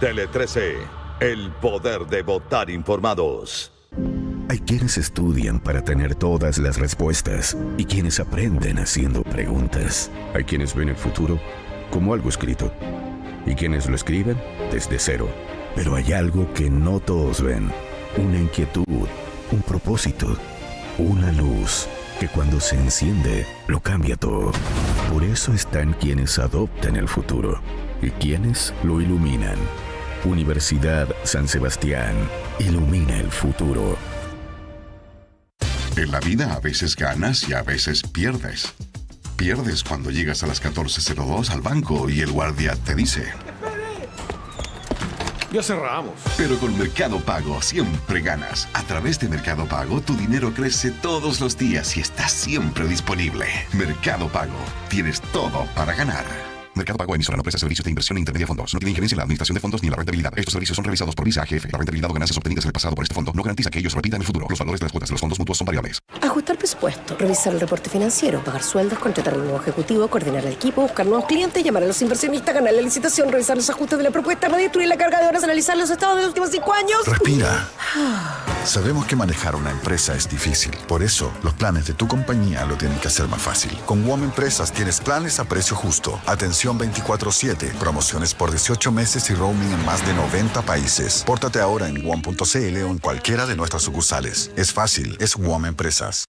Tele 13, el poder de votar informados. Hay quienes estudian para tener todas las respuestas y quienes aprenden haciendo preguntas. Hay quienes ven el futuro como algo escrito y quienes lo escriben desde cero. Pero hay algo que no todos ven: una inquietud, un propósito, una luz que cuando se enciende lo cambia todo. Por eso están quienes adoptan el futuro y quienes lo iluminan. Universidad San Sebastián ilumina el futuro. En la vida a veces ganas y a veces pierdes. Pierdes cuando llegas a las 14:02 al banco y el guardia te dice: ya cerramos. Pero con Mercado Pago siempre ganas. A través de Mercado Pago tu dinero crece todos los días y está siempre disponible. Mercado Pago, tienes todo para ganar. Mercado Pago, emisora, no presta servicios de inversión e intermedia de fondos. No tiene injerencia en la administración de fondos ni en la rentabilidad. Estos servicios son realizados por Visa AGF. La rentabilidad o ganancias obtenidas en el pasado por este fondo no garantiza que ellos repitan en el futuro. Los valores de las cuotas de los fondos mutuos son variables. Ajustar presupuesto, revisar el reporte financiero, pagar sueldos, contratar al nuevo ejecutivo, coordinar al equipo, buscar nuevos clientes, llamar a los inversionistas, ganar la licitación, revisar los ajustes de la propuesta, redistribuir la carga de horas, analizar los estados de los últimos 5 años. Respira. Sabemos que manejar una empresa es difícil. Por eso, los planes de tu compañía lo tienen que hacer más fácil. Con WOM Empresas tienes planes a precio justo. Atención 24/7, promociones por 18 meses y roaming en más de 90 países. Pórtate ahora en WOM.cl o en cualquiera de nuestras sucursales. Es fácil, es WOM Empresas.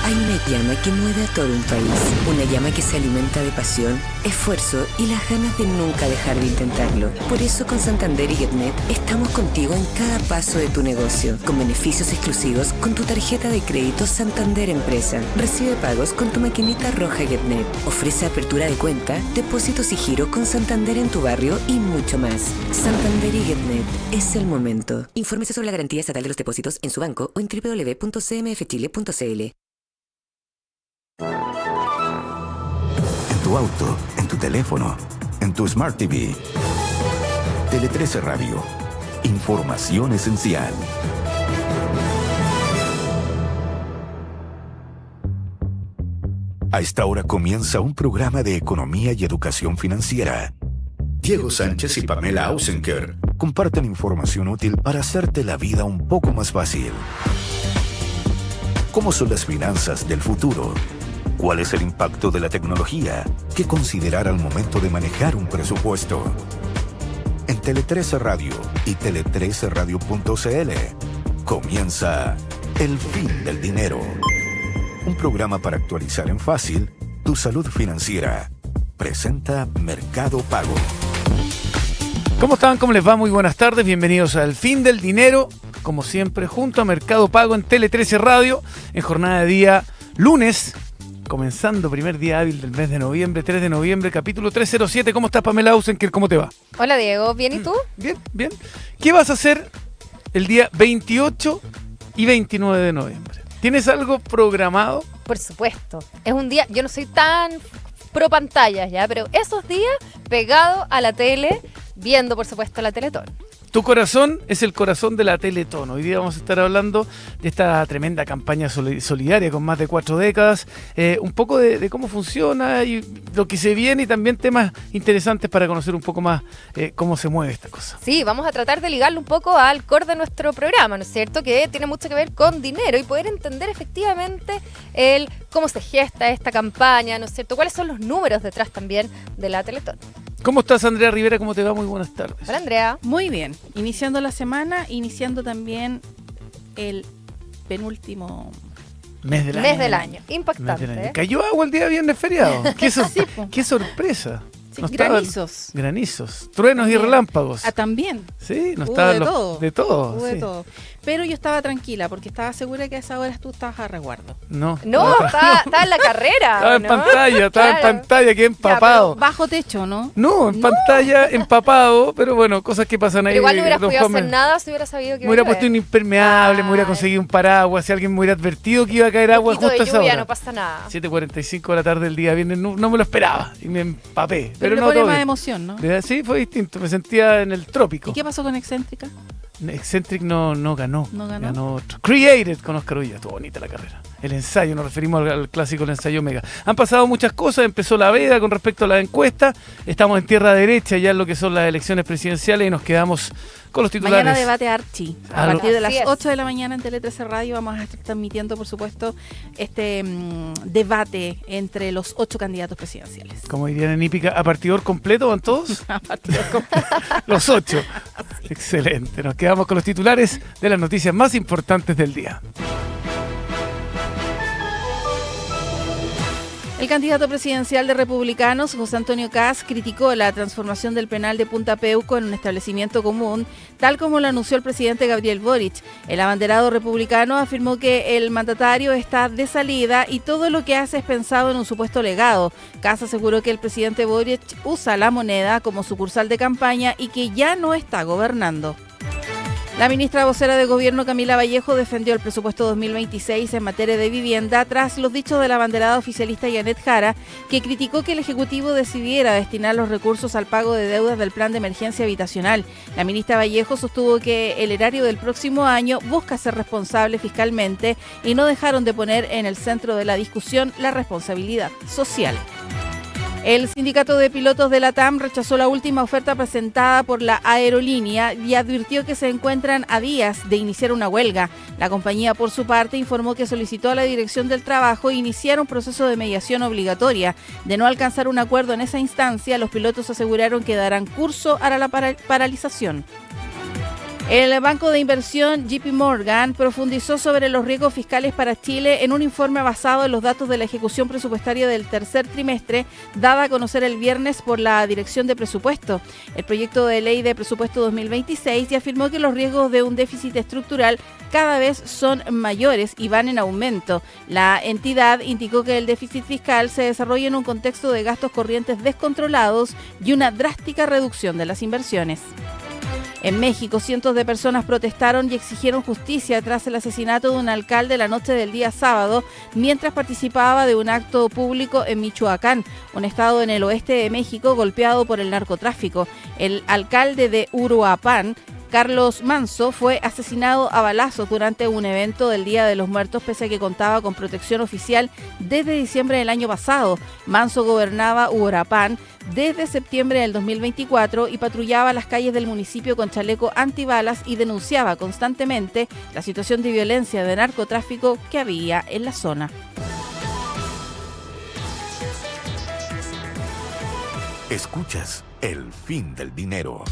Hay una llama que mueve a todo un país. Una llama que se alimenta de pasión, esfuerzo y las ganas de nunca dejar de intentarlo. Por eso con Santander y GetNet estamos contigo en cada paso de tu negocio. Con beneficios exclusivos con tu tarjeta de crédito Santander Empresa. Recibe pagos con tu maquinita roja GetNet. Ofrece apertura de cuenta, depósitos y giro con Santander en tu barrio y mucho más. Santander y GetNet. Es el momento. Infórmese sobre la garantía estatal de los depósitos en su banco o en www.cmfchile.cl. En tu auto, en tu teléfono, en tu Smart TV. Tele 13 Radio. Información esencial. A esta hora comienza un programa de economía y educación financiera. Diego Sánchez y Pamela Ausenker comparten información útil para hacerte la vida un poco más fácil. ¿Cómo son las finanzas del futuro? ¿Cuál es el impacto de la tecnología? ¿Qué considerar al momento de manejar un presupuesto? En Tele 13 Radio y tele13radio.cl comienza El Fin del Dinero. Un programa para actualizar en fácil tu salud financiera. Presenta Mercado Pago. ¿Cómo están? ¿Cómo les va? Muy buenas tardes. Bienvenidos al Fin del Dinero. Como siempre, junto a Mercado Pago en Tele 13 Radio. En jornada de día lunes. Comenzando primer día hábil del mes de noviembre, 3 de noviembre, capítulo 307. ¿Cómo estás, Pamela Ausenker? ¿Cómo te va? Hola, Diego. ¿Bien y tú? Bien, bien. ¿Qué vas a hacer el día 28 y 29 de noviembre? ¿Tienes algo programado? Por supuesto. Es un día, yo no soy tan pro pantallas ya, pero esos días pegado a la tele, viendo por supuesto la Teletón. Tu corazón es el corazón de la Teletón. Hoy día vamos a estar hablando de esta tremenda campaña solidaria con más de 4 décadas, un poco de cómo funciona y lo que se viene y también temas interesantes para conocer un poco más cómo se mueve esta cosa. Sí, vamos a tratar de ligarlo un poco al core de nuestro programa, ¿no es cierto? Que tiene mucho que ver con dinero y poder entender efectivamente cómo se gesta esta campaña, ¿no es cierto? ¿Cuáles son los números detrás también de la Teletón? ¿Cómo estás, Andrea Rivera? ¿Cómo te va? Muy buenas tardes. Hola, Andrea. Muy bien. Iniciando la semana, iniciando también el penúltimo mes del año. Impactante. Mes del año. Cayó agua el día viernes feriado. ¡Qué sorpresa! Sí, no granizos, truenos y relámpagos. Ah, también. Sí, no Hubo estaban de todo. De todo. Hubo sí. de todo. Pero yo estaba tranquila porque estaba segura que a esa hora tú estabas a resguardo. No, estaba en la carrera. Estaba en pantalla, quedé empapado. Ya, bajo techo, ¿no? No, en pantalla, empapado, pero bueno, cosas que pasan ahí. Pero igual no hubieras podido hacer nada si hubieras sabido que me hubiera puesto un impermeable, me hubiera conseguido un paraguas, si alguien me hubiera advertido que iba a caer agua justo a esa hora. No pasa nada. 7:45 de la tarde del día viernes, no me lo esperaba y me empapé. Pero no le pone todo más bien. emoción, ¿no? Sí, fue distinto, me sentía en el trópico. ¿Y qué pasó con Excéntrica? Eccentric no ganó. ¿No ganó? Ganó otro. Created con Oscar Ulla. Estuvo bonita la carrera. El ensayo, nos referimos al clásico, el ensayo Omega. Han pasado muchas cosas, empezó la veda con respecto a la encuesta. Estamos en tierra derecha ya en lo que son las elecciones presidenciales y nos quedamos con los titulares. Mañana debate Archie. A Algo. partir de las Así es. 8 de la mañana en Tele 13 Radio vamos a estar transmitiendo, por supuesto, este debate entre los 8 candidatos presidenciales. Como dirían en hípica, ¿a partidor completo van todos? A partir de Los 8. Excelente. Nos quedamos con los titulares de las noticias más importantes del día. El candidato presidencial de Republicanos, José Antonio Kast, criticó la transformación del penal de Punta Peuco en un establecimiento común, tal como lo anunció el presidente Gabriel Boric. El abanderado republicano afirmó que el mandatario está de salida y todo lo que hace es pensado en un supuesto legado. Kast aseguró que el presidente Boric usa la moneda como sucursal de campaña y que ya no está gobernando. La ministra vocera de Gobierno, Camila Vallejo, defendió el presupuesto 2026 en materia de vivienda tras los dichos de la abanderada oficialista Janet Jara, que criticó que el Ejecutivo decidiera destinar los recursos al pago de deudas del Plan de Emergencia Habitacional. La ministra Vallejo sostuvo que el erario del próximo año busca ser responsable fiscalmente y no dejaron de poner en el centro de la discusión la responsabilidad social. El sindicato de pilotos de la TAM rechazó la última oferta presentada por la aerolínea y advirtió que se encuentran a días de iniciar una huelga. La compañía, por su parte, informó que solicitó a la Dirección del Trabajo iniciar un proceso de mediación obligatoria. De no alcanzar un acuerdo en esa instancia, los pilotos aseguraron que darán curso a la paralización. El banco de inversión JP Morgan profundizó sobre los riesgos fiscales para Chile en un informe basado en los datos de la ejecución presupuestaria del tercer trimestre, dada a conocer el viernes por la Dirección de Presupuesto. El proyecto de ley de presupuesto 2026 y afirmó que los riesgos de un déficit estructural cada vez son mayores y van en aumento. La entidad indicó que el déficit fiscal se desarrolla en un contexto de gastos corrientes descontrolados y una drástica reducción de las inversiones. En México, cientos de personas protestaron y exigieron justicia tras el asesinato de un alcalde la noche del día sábado, mientras participaba de un acto público en Michoacán, un estado en el oeste de México golpeado por el narcotráfico. El alcalde de Uruapan, Carlos Manso, fue asesinado a balazos durante un evento del Día de los Muertos, pese a que contaba con protección oficial desde diciembre del año pasado. Manso gobernaba Uruapan desde septiembre del 2024 y patrullaba las calles del municipio con chaleco antibalas y denunciaba constantemente la situación de violencia de narcotráfico que había en la zona. Escuchas El Fin del Dinero.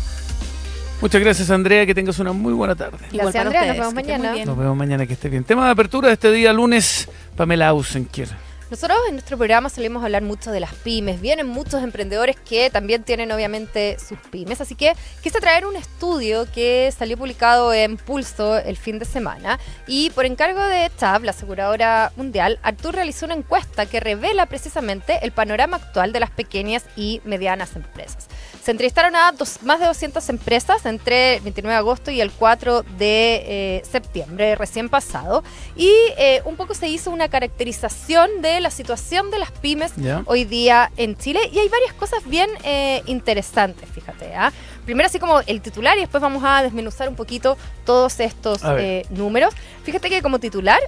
Muchas gracias, Andrea, que tengas una muy buena tarde. Igual Gracias, para Andrea, ustedes, nos vemos que estén muy mañana. bien. Nos vemos mañana, que esté bien. Tema de apertura de este día lunes, Pamela Ausenkier. Nosotros en nuestro programa solemos hablar mucho de las pymes. Vienen muchos emprendedores que también tienen obviamente sus pymes. Así que quise traer un estudio que salió publicado en Pulso el fin de semana. Y por encargo de Chubb, la aseguradora mundial, Artur realizó una encuesta que revela precisamente el panorama actual de las pequeñas y medianas empresas. Se entrevistaron a más de 200 empresas entre el 29 de agosto y el 4 de septiembre recién pasado. Y un poco se hizo una caracterización de la situación de las pymes ¿Ya? hoy día en Chile. Y hay varias cosas bien interesantes, fíjate. Primero así como el titular y después vamos a desmenuzar un poquito todos estos números. Fíjate que como titular,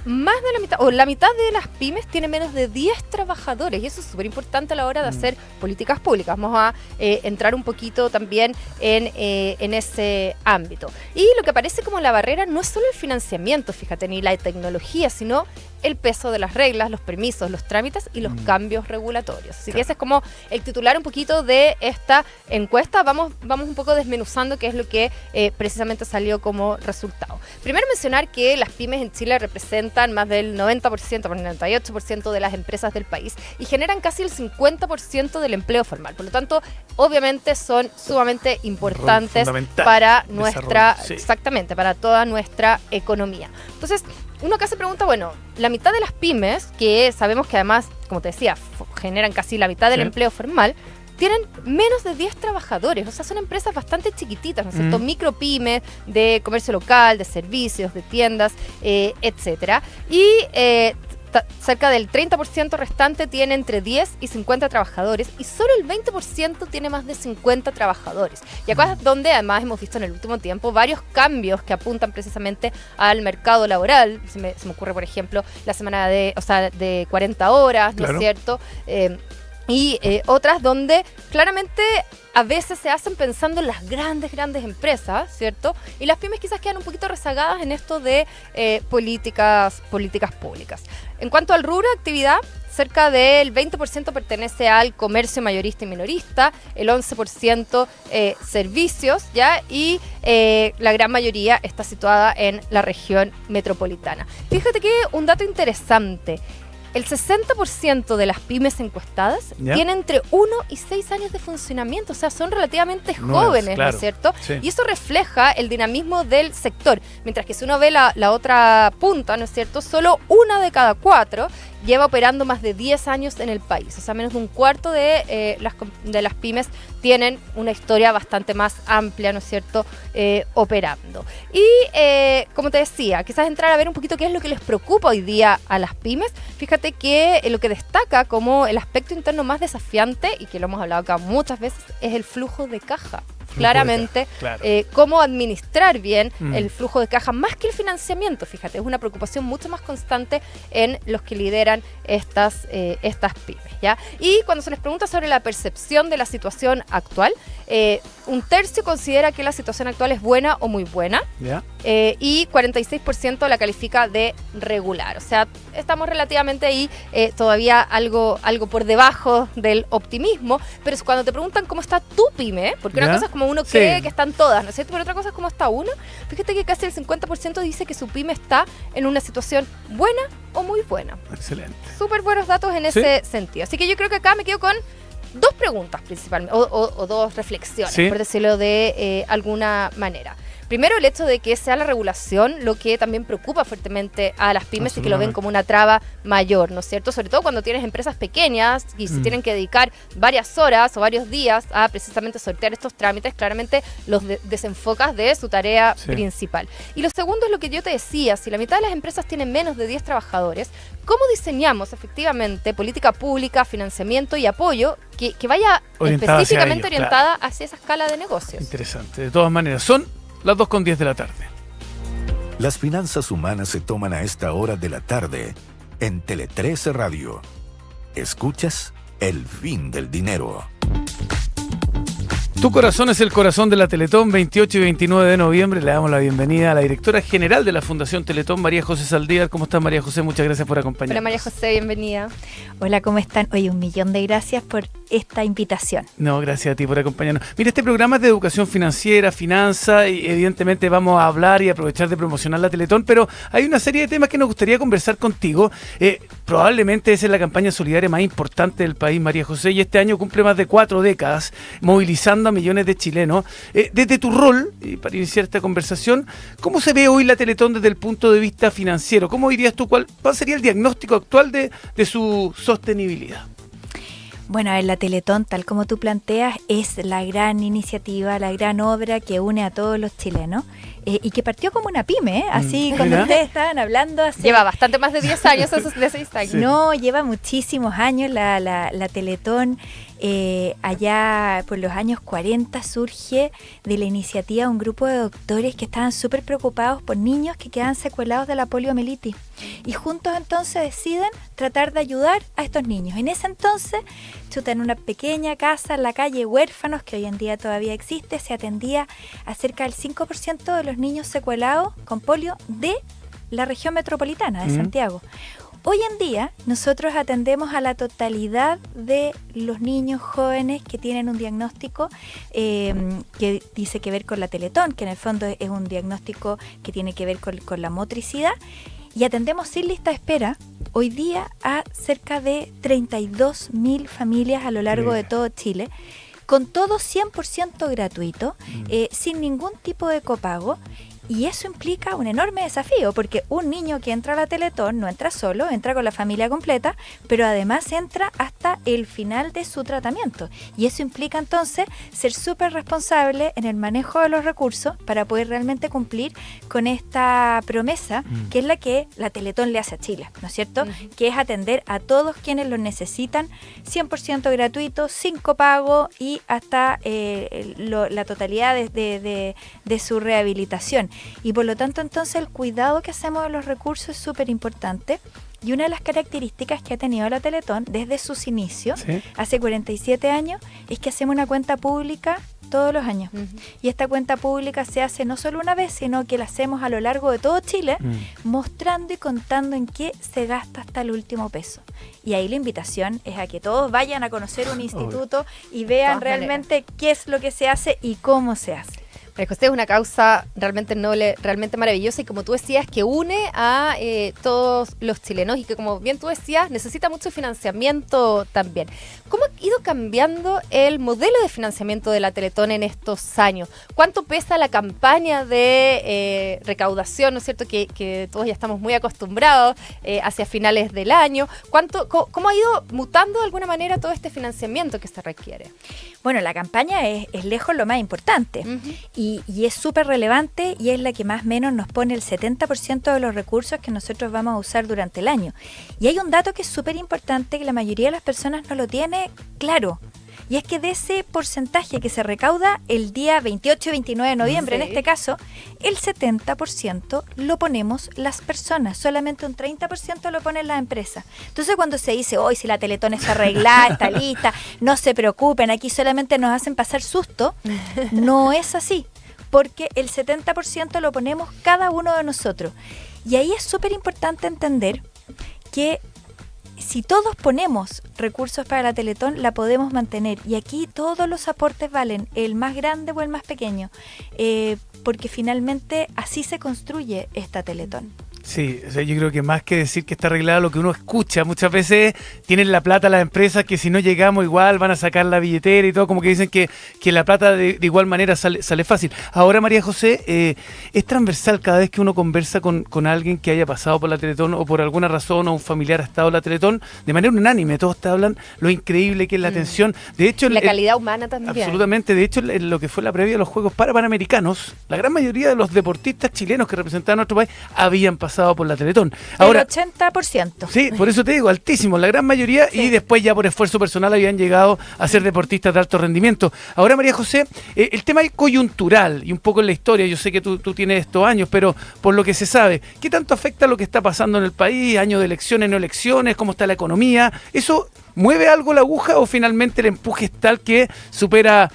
más de la mitad, o la mitad de las pymes tiene menos de 10 trabajadores, y eso es súper importante a la hora de hacer políticas públicas. Vamos a entrar un poquito también en ese ámbito. Y lo que aparece como la barrera no es solo el financiamiento, fíjate, ni la tecnología, sino el peso de las reglas, los permisos, los trámites y los cambios regulatorios. Así que ese es como el titular un poquito de esta encuesta. Vamos un poco desmenuzando qué es lo que precisamente salió como resultado. Primero mencionar que las pymes en Chile representan más del 90%, por el 98% de las empresas del país y generan casi el 50% del empleo formal. Por lo tanto, obviamente son sumamente importantes para nuestra, exactamente, para toda nuestra economía. Entonces, uno acá se pregunta, bueno, la mitad de las pymes, que sabemos que además, como te decía, generan casi la mitad del empleo formal, tienen menos de 10 trabajadores, o sea, son empresas bastante chiquititas, ¿no es cierto? Micropymes de comercio local, de servicios, de tiendas, etcétera. Y cerca del 30% restante tiene entre 10 y 50 trabajadores y solo el 20% tiene más de 50 trabajadores. Y acá es donde además hemos visto en el último tiempo varios cambios que apuntan precisamente al mercado laboral. Se me ocurre, por ejemplo, la semana de 40 horas, ¿no es cierto? Y otras donde claramente a veces se hacen pensando en las grandes empresas, ¿cierto? Y las pymes quizás quedan un poquito rezagadas en esto de políticas públicas. En cuanto al rubro de actividad, cerca del 20% pertenece al comercio mayorista y minorista, el 11% servicios, ¿ya? Y la gran mayoría está situada en la región metropolitana. Fíjate que un dato interesante. El 60% de las pymes encuestadas tienen entre 1 y 6 años de funcionamiento, o sea, son relativamente jóvenes, ¿no es cierto? Sí. Y eso refleja el dinamismo del sector, mientras que si uno ve la otra punta, ¿no es cierto? Solo 1 de cada 4 lleva operando más de 10 años en el país, o sea, menos de un cuarto de las pymes tienen una historia bastante más amplia, ¿no es cierto?, operando. Y, como te decía, quizás entrar a ver un poquito qué es lo que les preocupa hoy día a las pymes. Fíjate que lo que destaca como el aspecto interno más desafiante, y que lo hemos hablado acá muchas veces, es el flujo de caja. Claramente, cómo administrar bien el flujo de caja, más que el financiamiento, fíjate, es una preocupación mucho más constante en los que lideran estas pymes, ¿ya? Y cuando se les pregunta sobre la percepción de la situación actual, un tercio considera que la situación actual es buena o muy buena, y 46% la califica de regular, o sea, estamos relativamente ahí, todavía algo por debajo del optimismo, pero cuando te preguntan cómo está tu pyme, porque una cosa es como uno cree que están todas, ¿no es cierto? Pero otra cosa es cómo está uno. Fíjate que casi el 50% dice que su pyme está en una situación buena o muy buena. Excelente. Súper buenos datos en ese sentido. Así que yo creo que acá me quedo con 2 preguntas principalmente, o 2 reflexiones, por decirlo de alguna manera. Primero, el hecho de que sea la regulación lo que también preocupa fuertemente a las pymes y que lo ven como una traba mayor, ¿no es cierto? Sobre todo cuando tienes empresas pequeñas y se tienen que dedicar varias horas o varios días a precisamente sortear estos trámites, claramente los desenfocas de su tarea principal. Y lo segundo es lo que yo te decía, si la mitad de las empresas tienen menos de 10 trabajadores, ¿cómo diseñamos efectivamente política pública, financiamiento y apoyo que vaya específicamente orientada hacia esa escala de negocios? Interesante, de todas maneras. Son las 2:10 de la tarde. Las finanzas humanas se toman a esta hora de la tarde en Tele 13 Radio. Escuchas El Fin del Dinero. Tu corazón es el corazón de la Teletón, 28 y 29 de noviembre. Le damos la bienvenida a la directora general de la Fundación Teletón, María José Saldívar. ¿Cómo estás, María José? Muchas gracias por acompañarnos. Hola, María José, bienvenida. Hola, ¿cómo están? Oye, 1.000.000 de gracias por esta invitación. No, gracias a ti por acompañarnos. Mira, este programa es de educación financiera, finanza, y evidentemente vamos a hablar y aprovechar de promocionar la Teletón, pero hay una serie de temas que nos gustaría conversar contigo. Probablemente esa es la campaña solidaria más importante del país, María José, y este año cumple más de 4 décadas, movilizando a millones de chilenos. Desde tu rol, y para iniciar esta conversación, ¿cómo se ve hoy la Teletón desde el punto de vista financiero? ¿Cómo dirías tú, cuál sería el diagnóstico actual de su sostenibilidad? Bueno, la Teletón, tal como tú planteas, es la gran iniciativa, la gran obra que une a todos los chilenos y que partió como una pyme, así cuando ustedes estaban hablando. Lleva bastante más de 10 años, esos de 6 años. No, lleva muchísimos años la Teletón. Allá por los años 40 surge de la iniciativa un grupo de doctores que estaban súper preocupados por niños que quedan secuelados de la poliomielitis y juntos entonces deciden tratar de ayudar a estos niños. En ese entonces, en una pequeña casa en la calle Huérfanos, que hoy en día todavía existe, se atendía a cerca del 5% de los niños secuelados con polio de la región metropolitana de Santiago. Hoy en día nosotros atendemos a la totalidad de los niños jóvenes que tienen un diagnóstico que dice que ver con la Teletón, que en el fondo es un diagnóstico que tiene que ver con la motricidad, y atendemos sin lista de espera hoy día a cerca de 32.000 familias a lo largo de todo Chile, con todo 100% gratuito, sin ningún tipo de copago. Y eso implica un enorme desafío, porque un niño que entra a la Teletón no entra solo, entra con la familia completa, pero además entra hasta el final de su tratamiento. Y eso implica entonces ser súper responsable en el manejo de los recursos para poder realmente cumplir con esta promesa, que es la que la Teletón le hace a Chile, ¿no es cierto? Que es atender a todos quienes lo necesitan, 100% gratuito, sin copago y hasta la totalidad de su rehabilitación. Y por lo tanto, entonces, el cuidado que hacemos de los recursos es súper importante. Y una de las características que ha tenido la Teletón desde sus inicios, hace 47 años, es que hacemos una cuenta pública todos los años. Y esta cuenta pública se hace no solo una vez, sino que la hacemos a lo largo de todo Chile, mostrando y contando en qué se gasta hasta el último peso. Y ahí la invitación es a que todos vayan a conocer un instituto y vean realmente qué es lo que se hace y cómo se hace. María José, es una causa realmente noble, realmente maravillosa y como tú decías, que une a todos los chilenos y que, como bien tú decías, necesita mucho financiamiento también. ¿Cómo ha ido cambiando el modelo de financiamiento de la Teletón en estos años? ¿Cuánto pesa la campaña de recaudación, ¿no es cierto?, que todos ya estamos muy acostumbrados hacia finales del año? ¿Cómo ha ido mutando de alguna manera todo este financiamiento que se requiere? Bueno, la campaña es lejos lo más importante. Y es súper relevante y es la que más o menos nos pone el 70% de los recursos que nosotros vamos a usar durante el año. Y hay un dato que es súper importante que la mayoría de las personas no lo tiene claro. Y es que de ese porcentaje que se recauda el día 28 y 29 de noviembre, en este caso, el 70% lo ponemos las personas, solamente un 30% lo ponen las empresas. Entonces cuando se dice, hoy si la Teletón está arreglada, está lista, no se preocupen, aquí solamente nos hacen pasar susto, no es así, porque el 70% lo ponemos cada uno de nosotros. Y ahí es súper importante entender que si todos ponemos recursos para la Teletón, la podemos mantener. Y aquí todos los aportes valen, el más grande o el más pequeño, porque finalmente así se construye esta Teletón. Sí, o sea, yo creo que más que decir que está arreglada, lo que uno escucha muchas veces, tienen la plata las empresas que si no llegamos igual van a sacar la billetera y todo, como que dicen que la plata de igual manera sale fácil. Ahora, María José, es transversal cada vez que uno conversa con alguien que haya pasado por la Teletón o por alguna razón o un familiar ha estado en la Teletón, de manera unánime, todos te hablan lo increíble que es la atención. De hecho, la calidad humana también. Absolutamente, de hecho, en lo que fue la previa de los Juegos Panamericanos, la gran mayoría de los deportistas chilenos que representaban a nuestro país habían pasado por la Teletón. Ahora, el 80%. Sí, por eso te digo, altísimo, la gran mayoría, y después ya por esfuerzo personal habían llegado a ser deportistas de alto rendimiento. Ahora, María José, el tema es coyuntural y un poco en la historia, yo sé que tú tienes estos años, pero por lo que se sabe, ¿qué tanto afecta lo que está pasando en el país? Año de elecciones, no elecciones, ¿cómo está la economía? ¿Eso mueve algo la aguja o finalmente el empuje es tal que supera,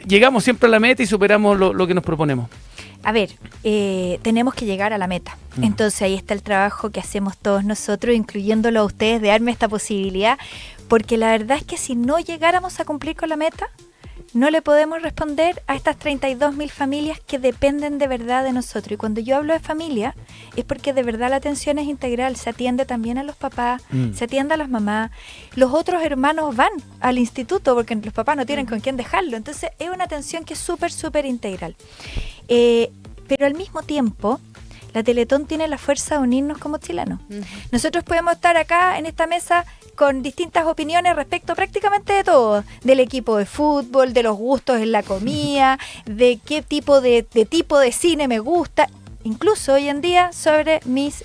llegamos siempre a la meta y superamos lo que nos proponemos? A ver, tenemos que llegar a la meta. Entonces ahí está el trabajo que hacemos todos nosotros, incluyéndolo a ustedes, de darme esta posibilidad, porque la verdad es que si no llegáramos a cumplir con la meta, no le podemos responder a estas 32.000 familias que dependen de verdad de nosotros. Y cuando yo hablo de familia, es porque de verdad la atención es integral. Se atiende también a los papás, se atiende a las mamás. Los otros hermanos van al instituto porque los papás no tienen con quién dejarlo. Entonces es una atención que es súper, súper integral. Pero al mismo tiempo, la Teletón tiene la fuerza de unirnos como chilenos. Nosotros podemos estar acá en esta mesa con distintas opiniones respecto prácticamente de todo, del equipo de fútbol, de los gustos en la comida, de qué tipo de cine me gusta, incluso hoy en día sobre mis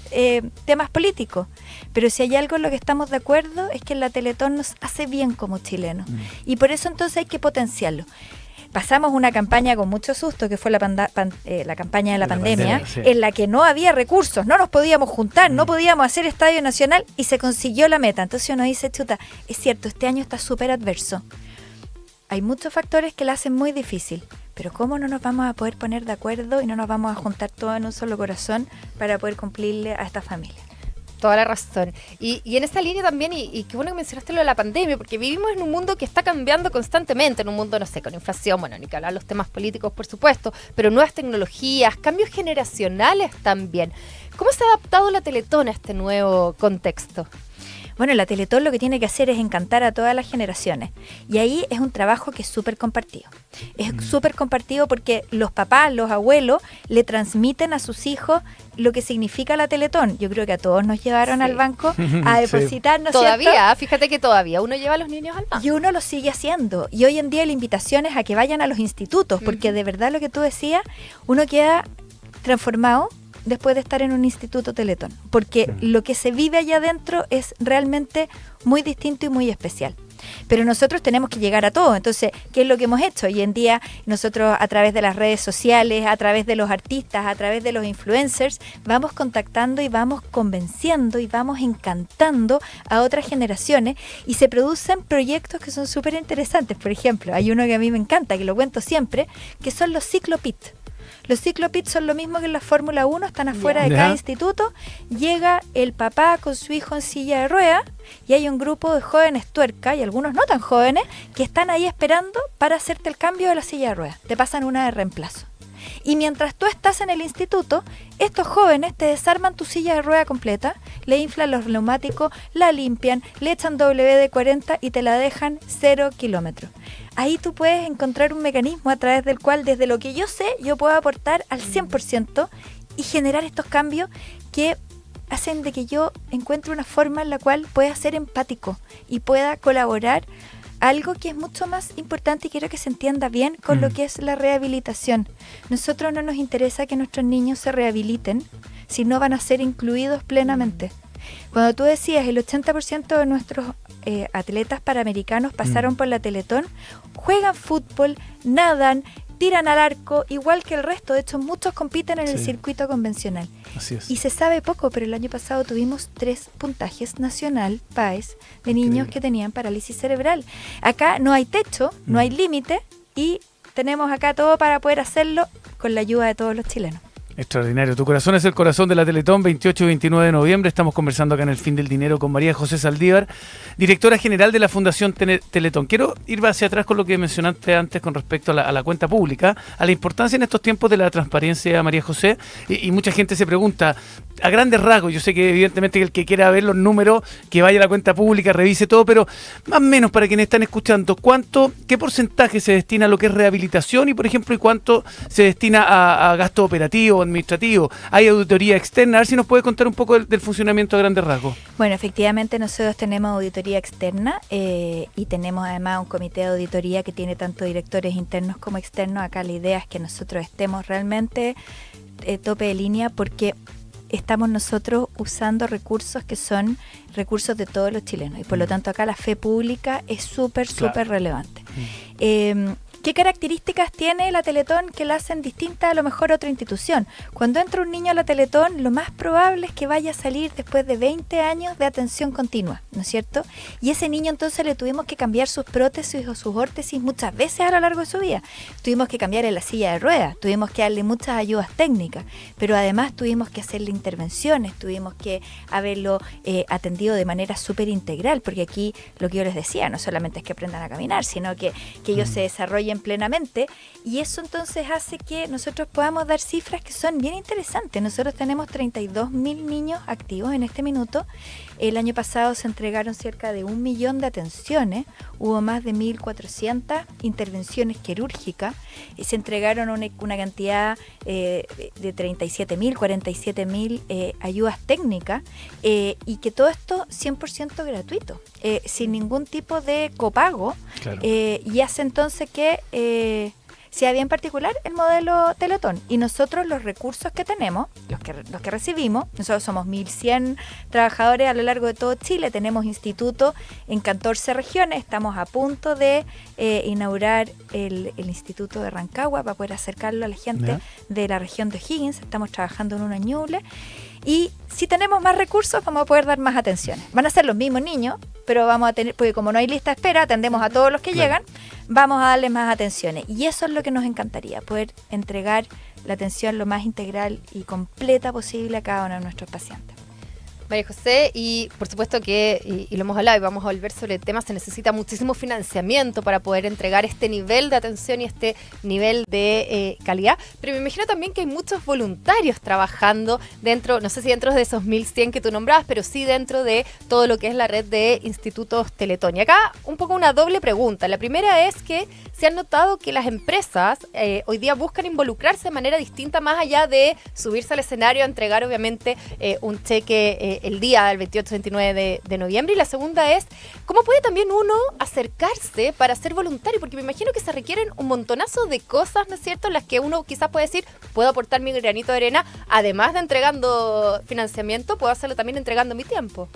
temas políticos. Pero si hay algo en lo que estamos de acuerdo es que la Teletón nos hace bien como chilenos. Y por eso entonces hay que potenciarlo. Pasamos una campaña con mucho susto, que fue la campaña de la pandemia, en la que no había recursos, no nos podíamos juntar, no podíamos hacer Estadio Nacional y se consiguió la meta. Entonces uno dice, chuta, es cierto, este año está súper adverso. Hay muchos factores que la hacen muy difícil, pero ¿cómo no nos vamos a poder poner de acuerdo y no nos vamos a juntar todos en un solo corazón para poder cumplirle a esta familia? Toda la razón. Y en esta línea también, y qué bueno que mencionaste lo de la pandemia, porque vivimos en un mundo que está cambiando constantemente, en un mundo, no sé, con inflación, bueno, ni que hablar los temas políticos, por supuesto, pero nuevas tecnologías, cambios generacionales también. ¿Cómo se ha adaptado la Teletón a este nuevo contexto? Bueno, la Teletón lo que tiene que hacer es encantar a todas las generaciones. Y ahí es un trabajo que es súper compartido. Es súper compartido porque los papás, los abuelos, le transmiten a sus hijos lo que significa la Teletón. Yo creo que a todos nos llevaron al banco a depositar, ¿no es Todavía, cierto? fíjate que todavía uno lleva a los niños al banco. Y uno lo sigue haciendo. Y hoy en día la invitación es a que vayan a los institutos, porque de verdad lo que tú decías, uno queda transformado después de estar en un instituto Teletón, porque lo que se vive allá adentro es realmente muy distinto y muy especial. Pero nosotros tenemos que llegar a todo. Entonces, ¿qué es lo que hemos hecho? Hoy en día nosotros, a través de las redes sociales, a través de los artistas, a través de los influencers, vamos contactando y vamos convenciendo y vamos encantando a otras generaciones, y se producen proyectos que son súper interesantes. Por ejemplo, hay uno que a mí me encanta, que lo cuento siempre, que son los ciclopit. Los ciclopits son lo mismo que en la Fórmula 1, están afuera de cada instituto. Llega el papá con su hijo en silla de ruedas y hay un grupo de jóvenes tuerca, y algunos no tan jóvenes, que están ahí esperando para hacerte el cambio de la silla de ruedas. Te pasan una de reemplazo. Y mientras tú estás en el instituto, estos jóvenes te desarman tu silla de rueda completa, le inflan los neumáticos, la limpian, le echan WD-40 y te la dejan 0 kilómetros. Ahí tú puedes encontrar un mecanismo a través del cual, desde lo que yo sé, yo puedo aportar al 100% y generar estos cambios que hacen de que yo encuentre una forma en la cual pueda ser empático y pueda colaborar. Algo que es mucho más importante, y quiero que se entienda bien, con lo que es la rehabilitación. Nosotros no nos interesa que nuestros niños se rehabiliten si no van a ser incluidos plenamente. Cuando tú decías el 80% de nuestros atletas panamericanos pasaron por la Teletón, juegan fútbol, nadan, tiran al arco, igual que el resto. De hecho, muchos compiten en el circuito convencional. Así es. Y se sabe poco, pero el año pasado tuvimos 3 puntajes nacional, PAES, de niños que tenían parálisis cerebral. Acá no hay techo, no hay límite, y tenemos acá todo para poder hacerlo con la ayuda de todos los chilenos. Extraordinario. Tu corazón es el corazón de la Teletón, 28 y 29 de noviembre. Estamos conversando acá en el Fin del Dinero con María José Saldívar, directora general de la Fundación Teletón. Quiero ir hacia atrás con lo que mencionaste antes con respecto a la cuenta pública, a la importancia en estos tiempos de la transparencia, María José, y mucha gente se pregunta, a grandes rasgos, yo sé que evidentemente el que quiera ver los números, que vaya a la cuenta pública, revise todo, pero más o menos para quienes están escuchando, ¿qué porcentaje se destina a lo que es rehabilitación y, por ejemplo, y cuánto se destina a gasto operativo, administrativo? ¿Hay auditoría externa? A ver si nos puede contar un poco del funcionamiento a grandes rasgos. Bueno, efectivamente nosotros tenemos auditoría externa y tenemos además un comité de auditoría que tiene tanto directores internos como externos. Acá la idea es que nosotros estemos realmente tope de línea, porque estamos nosotros usando recursos que son recursos de todos los chilenos, y por lo tanto acá la fe pública es súper relevante. ¿Qué características tiene la Teletón que la hacen distinta a lo mejor a otra institución? Cuando entra un niño a la Teletón, lo más probable es que vaya a salir después de 20 años de atención continua, ¿no es cierto? Y ese niño entonces le tuvimos que cambiar sus prótesis o sus órtesis muchas veces a lo largo de su vida. Tuvimos que cambiar en la silla de ruedas, tuvimos que darle muchas ayudas técnicas, pero además tuvimos que hacerle intervenciones, tuvimos que haberlo atendido de manera súper integral, porque aquí lo que yo les decía, no solamente es que aprendan a caminar, sino que ellos se desarrollen plenamente, y eso entonces hace que nosotros podamos dar cifras que son bien interesantes. Nosotros tenemos 32.000 niños activos en este minuto. El año pasado se entregaron cerca de 1 millón de atenciones, hubo más de 1.400 intervenciones quirúrgicas, y se entregaron una cantidad de 37.000, 47.000 ayudas técnicas, y que todo esto 100% gratuito, sin ningún tipo de copago. Claro. Y hace entonces que sea bien particular el modelo Teletón. Y nosotros los recursos que tenemos, los que recibimos, nosotros somos 1.100 trabajadores a lo largo de todo Chile, tenemos instituto en 14 regiones, estamos a punto de inaugurar el instituto de Rancagua para poder acercarlo a la gente de la región de O'Higgins, estamos trabajando en uno en Ñuble. Y si tenemos más recursos, vamos a poder dar más atenciones. Van a ser los mismos niños, pero vamos a tener, porque como no hay lista de espera, atendemos a todos los que llegan, vamos a darles más atenciones. Y eso es lo que nos encantaría, poder entregar la atención lo más integral y completa posible a cada uno de nuestros pacientes. María José, y por supuesto que, y lo hemos hablado y vamos a volver sobre el tema, se necesita muchísimo financiamiento para poder entregar este nivel de atención y este nivel de calidad, pero me imagino también que hay muchos voluntarios trabajando dentro, no sé si dentro de esos 1.100 que tú nombrabas, pero sí dentro de todo lo que es la red de institutos Teletón. Y acá un poco una doble pregunta. La primera es que se han notado que las empresas hoy día buscan involucrarse de manera distinta, más allá de subirse al escenario a entregar obviamente un cheque el día del 28-29 de noviembre. Y la segunda es, ¿cómo puede también uno acercarse para ser voluntario? Porque me imagino que se requieren un montonazo de cosas, ¿no es cierto?, en las que uno quizás puede decir, puedo aportar mi granito de arena, además de entregando financiamiento, puedo hacerlo también entregando mi tiempo.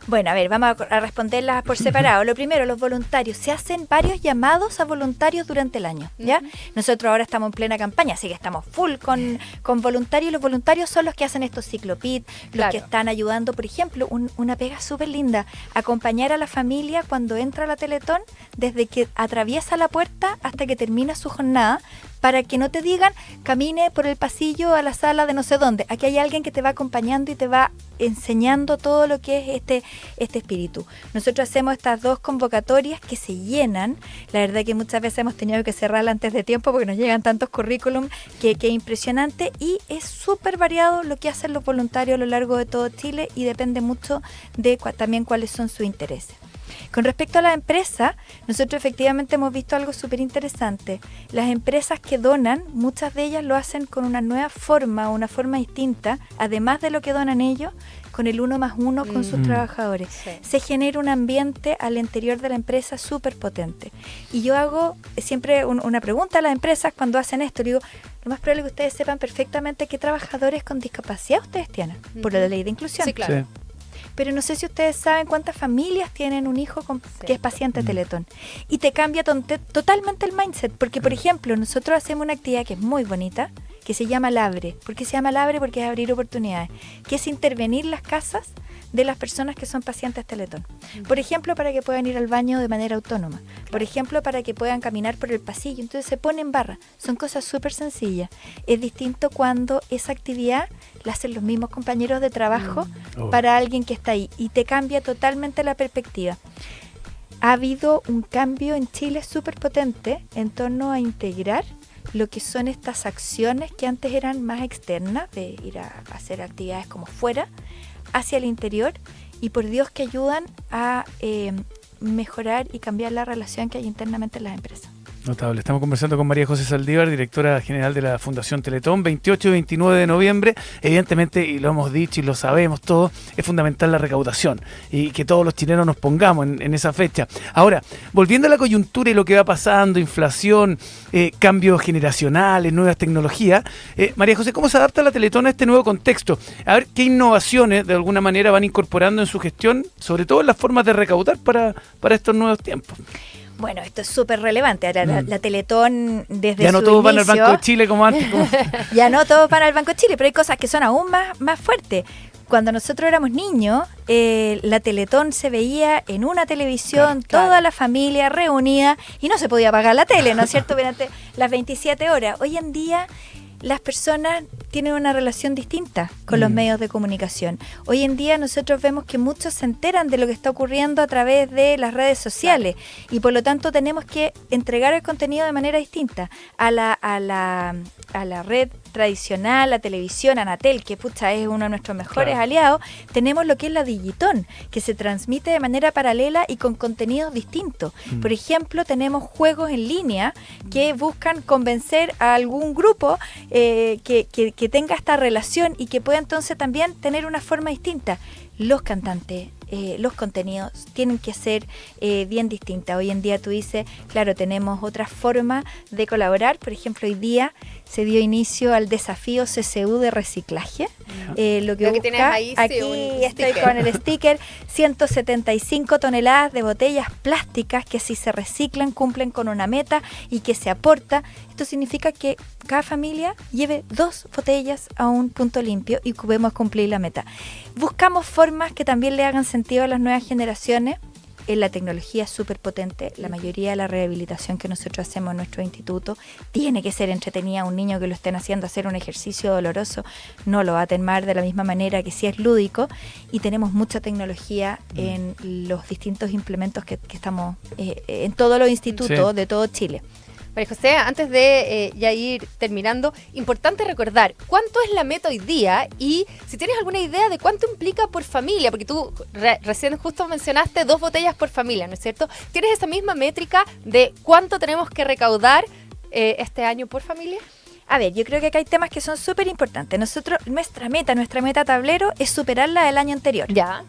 Bueno, a ver, vamos a responderlas por separado. Lo primero, los voluntarios. Se hacen varios llamados a voluntarios durante el año, ¿ya? Nosotros ahora estamos en plena campaña, así que estamos full con voluntarios. Los voluntarios son los que hacen estos ciclopit, los que están ayudando, por ejemplo, una pega súper linda, acompañar a la familia cuando entra a la Teletón, desde que atraviesa la puerta hasta que termina su jornada, para que no te digan, camine por el pasillo a la sala de no sé dónde. Aquí hay alguien que te va acompañando y te va enseñando todo lo que es este espíritu. Nosotros hacemos estas 2 convocatorias que se llenan. La verdad que muchas veces hemos tenido que cerrarla antes de tiempo porque nos llegan tantos currículum que es impresionante, y es súper variado lo que hacen los voluntarios a lo largo de todo Chile y depende mucho de también cuáles son sus intereses. Con respecto a la empresa, nosotros efectivamente hemos visto algo súper interesante. Las empresas que donan, muchas de ellas lo hacen con una nueva forma, una forma distinta, además de lo que donan ellos, con el 1+1 con sus trabajadores. Sí. Se genera un ambiente al interior de la empresa súper potente. Y yo hago siempre una pregunta a las empresas cuando hacen esto. Digo, lo más probable es que ustedes sepan perfectamente qué trabajadores con discapacidad ustedes tienen, por la ley de inclusión. Sí, claro. Sí. Pero no sé si ustedes saben cuántas familias tienen un hijo que es paciente Teletón. Y te cambia totalmente el mindset. Porque, por ejemplo, nosotros hacemos una actividad que es muy bonita, que se llama Labre. ¿Por qué se llama Labre? Porque es abrir oportunidades. Que es intervenir las casas de las personas que son pacientes Teletón. Por ejemplo, para que puedan ir al baño de manera autónoma. Por ejemplo, para que puedan caminar por el pasillo. Entonces se ponen barra. Son cosas súper sencillas. Es distinto cuando esa actividad la hacen los mismos compañeros de trabajo para alguien que está ahí. Y te cambia totalmente la perspectiva. Ha habido un cambio en Chile súper potente en torno a integrar lo que son estas acciones que antes eran más externas, de ir a hacer actividades como fuera, hacia el interior, y por Dios que ayudan a mejorar y cambiar la relación que hay internamente en las empresas. Notable. Estamos conversando con María José Saldívar, directora general de la Fundación Teletón, 28 y 29 de noviembre. Evidentemente, y lo hemos dicho y lo sabemos todos, es fundamental la recaudación y que todos los chilenos nos pongamos en esa fecha. Ahora, volviendo a la coyuntura y lo que va pasando, inflación, cambios generacionales, nuevas tecnologías, María José, ¿cómo se adapta la Teletón a este nuevo contexto? A ver, ¿qué innovaciones de alguna manera van incorporando en su gestión, sobre todo en las formas de recaudar para estos nuevos tiempos? Bueno, esto es súper relevante. Ahora la Teletón desde ya no todos van al Banco de Chile como antes. Ya no todos van al Banco de Chile, pero hay cosas que son aún más fuertes. Cuando nosotros éramos niños, la Teletón se veía en una televisión, toda la familia reunida, y no se podía pagar la tele, ¿no es cierto?, durante las 27 horas. Hoy en día las personas tienen una relación distinta con los medios de comunicación. Hoy en día nosotros vemos que muchos se enteran de lo que está ocurriendo a través de las redes sociales, y por lo tanto tenemos que entregar el contenido de manera distinta a la red tradicional, la televisión, Anatel, que es uno de nuestros mejores aliados. Tenemos lo que es la Digitón, que se transmite de manera paralela y con contenidos distintos. Por ejemplo, tenemos juegos en línea que buscan convencer a algún grupo que tenga esta relación y que pueda entonces también tener una forma distinta. Los cantantes, los contenidos tienen que ser bien distintas. Hoy en día tú dices, claro, tenemos otra forma de colaborar. Por ejemplo, hoy día se dio inicio al desafío CCU de reciclaje. Lo que tienes ahí, aquí estoy con el sticker, 175 toneladas de botellas plásticas que si se reciclan cumplen con una meta y que se aporta. Esto significa que cada familia lleve 2 botellas a un punto limpio y podemos cumplir la meta. Buscamos formas que también le hagan sentido a las nuevas generaciones la tecnología es súper potente. La mayoría de la rehabilitación que nosotros hacemos en nuestro instituto tiene que ser entretenida. Un niño que lo estén haciendo hacer un ejercicio doloroso no lo va a tomar de la misma manera que si es lúdico. Y tenemos mucha tecnología en los distintos implementos que estamos en todos los institutos de todo Chile. María José, antes de ya ir terminando, importante recordar cuánto es la meta hoy día y si tienes alguna idea de cuánto implica por familia, porque tú recién justo mencionaste 2 botellas por familia, ¿no es cierto? ¿Tienes esa misma métrica de cuánto tenemos que recaudar este año por familia? A ver, yo creo que acá hay temas que son súper importantes. Nosotros, nuestra meta tablero es superar la del año anterior. Ya.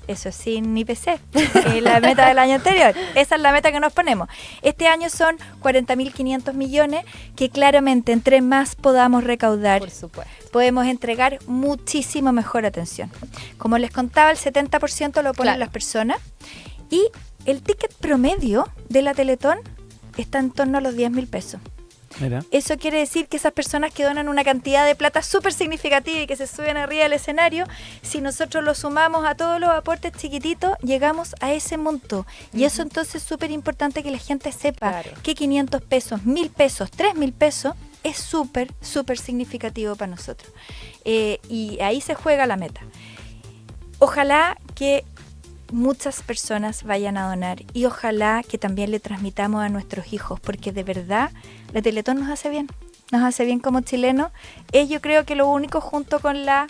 Eso sin IPC. La meta del año anterior. Esa es la meta que nos ponemos. Este año son 40.500 millones que claramente entre más podamos recaudar, por supuesto, podemos entregar muchísimo mejor atención. Como les contaba, el 70% lo ponen las personas y el ticket promedio de la Teletón está en torno a los 10.000 pesos. Mira. Eso quiere decir que esas personas que donan una cantidad de plata súper significativa y que se suben arriba del escenario, si nosotros lo sumamos a todos los aportes chiquititos, llegamos a ese monto. Y eso entonces es súper importante que la gente sepa que 500 pesos, 1.000 pesos, 3.000 pesos es súper, súper significativo para nosotros. Y ahí se juega la meta. Ojalá que muchas personas vayan a donar y ojalá que también le transmitamos a nuestros hijos, porque de verdad la Teletón nos hace bien como chilenos. Es yo creo que lo único junto con la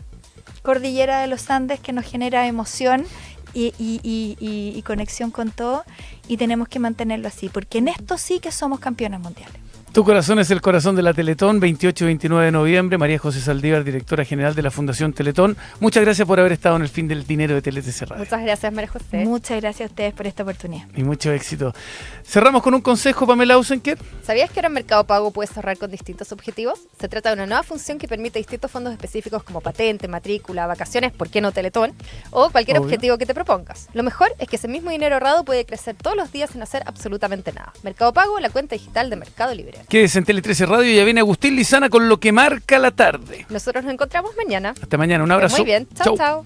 cordillera de los Andes que nos genera emoción y conexión con todo, y tenemos que mantenerlo así, porque en esto sí que somos campeones mundiales. Tu corazón es el corazón de la Teletón, 28 y 29 de noviembre. María José Saldívar, directora general de la Fundación Teletón. Muchas gracias por haber estado en el Fin del Dinero de TLC Radio. Muchas gracias, María José. Muchas gracias a ustedes por esta oportunidad. Y mucho éxito. Cerramos con un consejo, Pamela Ausenker. ¿Sabías que ahora en Mercado Pago puedes ahorrar con distintos objetivos? Se trata de una nueva función que permite distintos fondos específicos como patente, matrícula, vacaciones, ¿por qué no Teletón? O cualquier objetivo que te propongas. Lo mejor es que ese mismo dinero ahorrado puede crecer todos los días sin hacer absolutamente nada. Mercado Pago, la cuenta digital de Mercado Libre. Quédese en Tele 13 Radio y ya viene Agustín Lizana con lo que marca la tarde. Nosotros nos encontramos mañana. Hasta mañana, un abrazo. Muy bien, chao, chao.